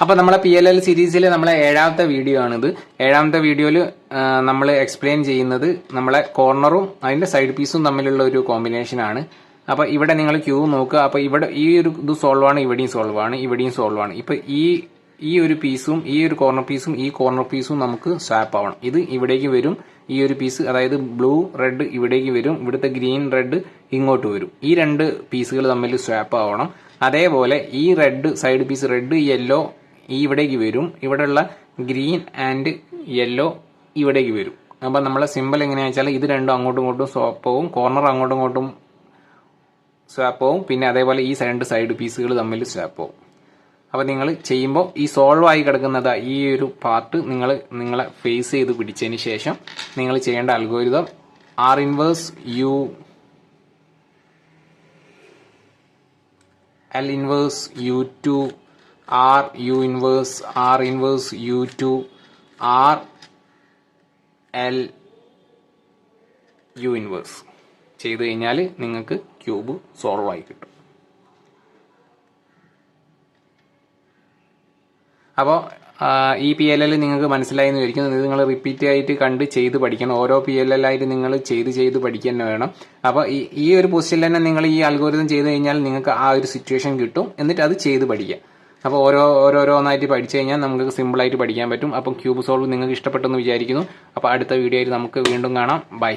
അപ്പോൾ നമ്മളെ PLL സീരീസിലെ നമ്മളെ 7ാമത്തെ വീഡിയോ ആണിത്. 7ാമത്തെ വീഡിയോയിൽ നമ്മൾ എക്സ്പ്ലെയിൻ ചെയ്യുന്നത് നമ്മളെ കോർണറും അതിന്റെ സൈഡ് പീസും തമ്മിലുള്ള ഒരു കോമ്പിനേഷൻ ആണ്. അപ്പോൾ ഇവിടെ നിങ്ങൾ ക്യൂ നോക്കുക. അപ്പോൾ ഇവിടെ ഈ ഒരു ഇത് സോൾവ് ആണ്, ഇവിടെയും സോൾവ് ആണ്, ഇവിടെയും സോൾവ് ആണ്. ഇപ്പോൾ ഈ ഒരു പീസും ഈ ഒരു കോർണർ പീസും ഈ കോർണർ പീസും നമുക്ക് സ്വാപ്പ് ആവണം. ഇത് ഇവിടേക്ക് വരും, ഈ ഒരു പീസ് അതായത് ബ്ലൂ റെഡ് ഇവിടേക്ക് വരും, ഇവിടുത്തെ ഗ്രീൻ റെഡ് ഇങ്ങോട്ട് വരും. ഈ രണ്ട് പീസുകൾ തമ്മിൽ സ്വാപ്പ് ആവണം. അതേപോലെ ഈ red side piece red yellow ഈ ഇവിടേക്ക് വരും, ഇവിടെയുള്ള ഗ്രീൻ ആൻഡ് യെല്ലോ ഇവിടേക്ക് വരും. അപ്പം നമ്മളെ സിമ്പിൾ എങ്ങനെയാണെന്ന് വെച്ചാൽ ഇത് രണ്ടും അങ്ങോട്ടും ഇങ്ങോട്ടും സ്വാപ്പ് ആവും, കോർണർ അങ്ങോട്ടും ഇങ്ങോട്ടും സ്വാപ്പ് ആവും, പിന്നെ അതേപോലെ ഈ രണ്ട് സൈഡ് പീസുകൾ തമ്മിൽ സ്വാപ്പ് ആവും. അപ്പോൾ നിങ്ങൾ ചെയ്യുമ്പോൾ ഈ സോൾവ് ആയി കിടക്കുന്നത് ഈ ഒരു പാർട്ട് നിങ്ങളെ ഫേസ് ചെയ്ത് പിടിച്ചതിന് ശേഷം നിങ്ങൾ ചെയ്യേണ്ട algorithm R inverse U L inverse U2 R U inverse R inverse U2 R L U inverse ചെയ്ത് കഴിഞ്ഞാൽ നിങ്ങൾക്ക് ക്യൂബ് സോൾവ് ആയി കിട്ടും. അപ്പോൾ ഈ PLL നിങ്ങൾക്ക് മനസ്സിലായി എന്ന് വിചാരിക്കുന്നു. ഇത് നിങ്ങൾ റിപ്പീറ്റ് ആയിട്ട് കണ്ട് ചെയ്ത് പഠിക്കണം. ഓരോ PLL ആയിട്ട് നിങ്ങൾ ചെയ്ത് പഠിക്കുക തന്നെ വേണം. അപ്പോൾ ഈ ഒരു പൊസിഷനിൽ തന്നെ നിങ്ങൾ ഈ അൽഗോരിതം ചെയ്ത് കഴിഞ്ഞാൽ നിങ്ങൾക്ക് ആ ഒരു സിറ്റുവേഷൻ കിട്ടും. എന്നിട്ട് അത് ചെയ്ത് പഠിക്കുക. അപ്പോൾ ഓരോന്നായിട്ട് പഠിച്ചു കഴിഞ്ഞാൽ നമുക്ക് സിമ്പിളായിട്ട് പഠിക്കാൻ പറ്റും. അപ്പം ക്യൂബ് സോൾവ് നിങ്ങൾക്ക് ഇഷ്ടപ്പെട്ടെന്ന് വിചാരിക്കുന്നു. അപ്പോൾ അടുത്ത വീഡിയോ ആയിട്ട് നമുക്ക് വീണ്ടും കാണാം. ബൈ.